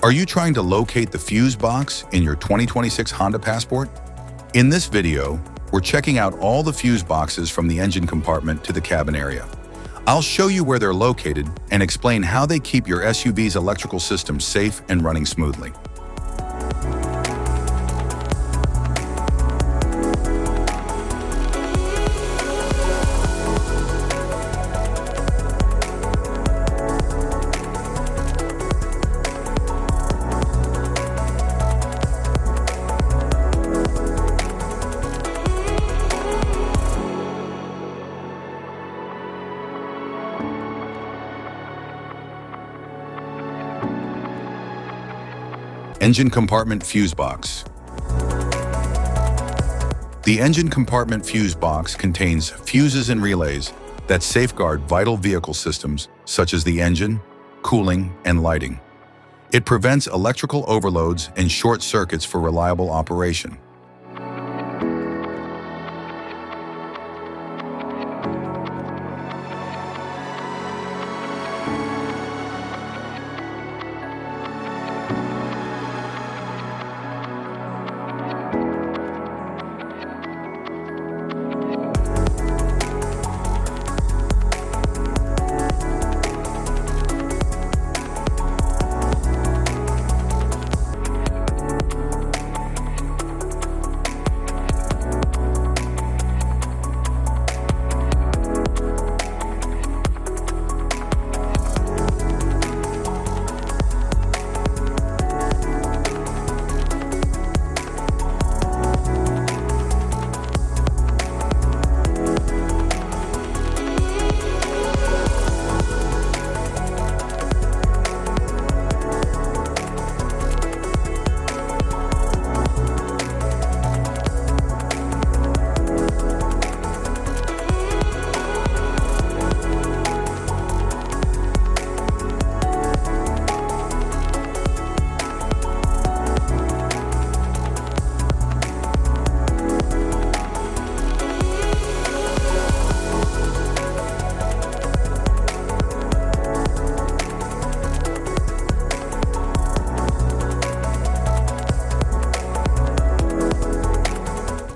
Are you trying to locate the fuse box in your 2026 Honda Passport? In this video, we're checking out all the fuse boxes from the engine compartment to the cabin area. I'll show you where they're located and explain how they keep your SUV's electrical system safe and running smoothly. Engine Compartment Fuse Box. The Engine Compartment Fuse Box contains fuses and relays that safeguard vital vehicle systems such as the engine, cooling, and lighting. It prevents electrical overloads and short circuits for reliable operation.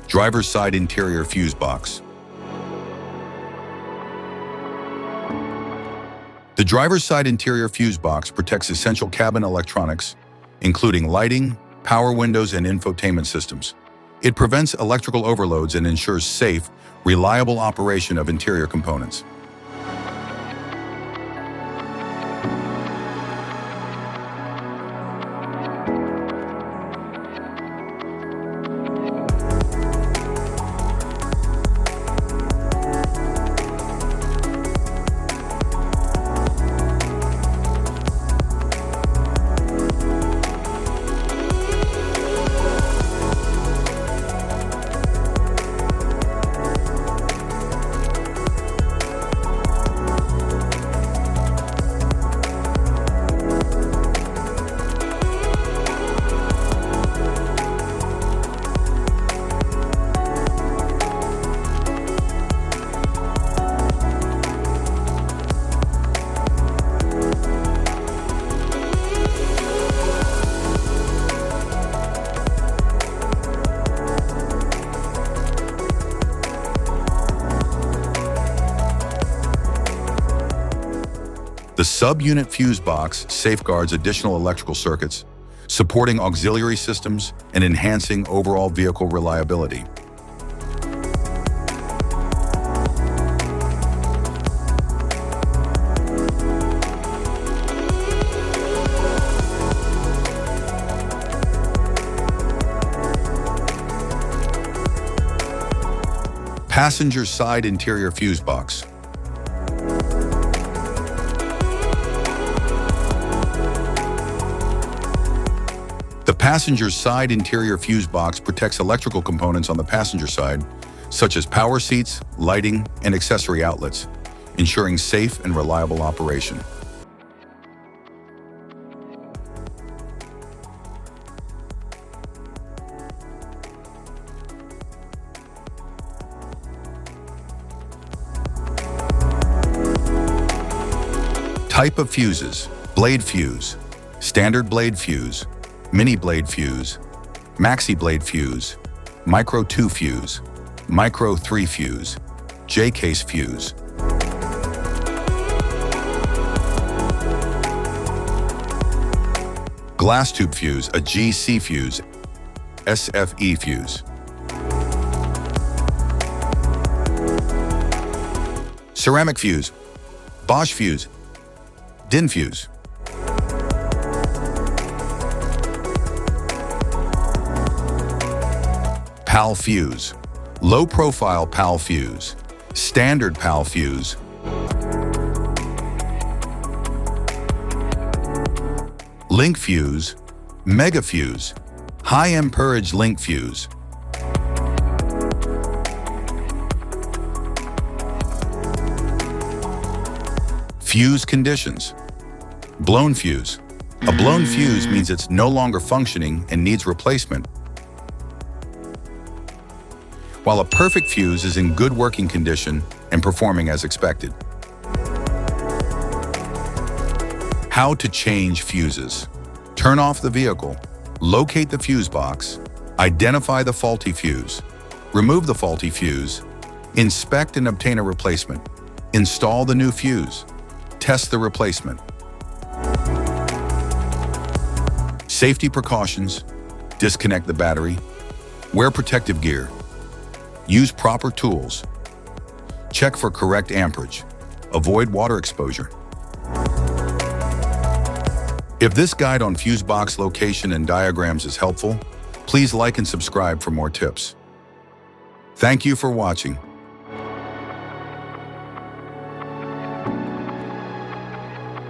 Driver's side interior fuse box. The driver's side interior fuse box protects essential cabin electronics, including lighting, power windows, and infotainment systems. It prevents electrical overloads and ensures safe, reliable operation of interior components. The subunit fuse box safeguards additional electrical circuits, supporting auxiliary systems and enhancing overall vehicle reliability. Passenger side interior fuse box. The passenger side interior fuse box protects electrical components on the passenger side, such as power seats, lighting, and accessory outlets, ensuring safe and reliable operation. Type of fuses: blade fuse, standard blade fuse, mini blade fuse, maxi blade fuse, micro 2 fuse, micro 3 fuse, J-case fuse. Glass tube fuse, a GC fuse, SFE fuse. Ceramic fuse, Bosch fuse, DIN fuse. PAL fuse, low profile PAL fuse, standard PAL fuse. Link fuse, mega fuse, high amperage link fuse. Fuse conditions. Blown fuse. A blown fuse means it's no longer functioning and needs replacement, while a perfect fuse is in good working condition and performing as expected. How to change fuses. Turn off the vehicle, locate the fuse box, identify the faulty fuse, remove the faulty fuse, inspect and obtain a replacement, install the new fuse, test the replacement. Safety precautions: disconnect the battery, wear protective gear, use proper tools, check for correct amperage, avoid water exposure. If this guide on fuse box location and diagrams is helpful, please like and subscribe for more tips. Thank you for watching.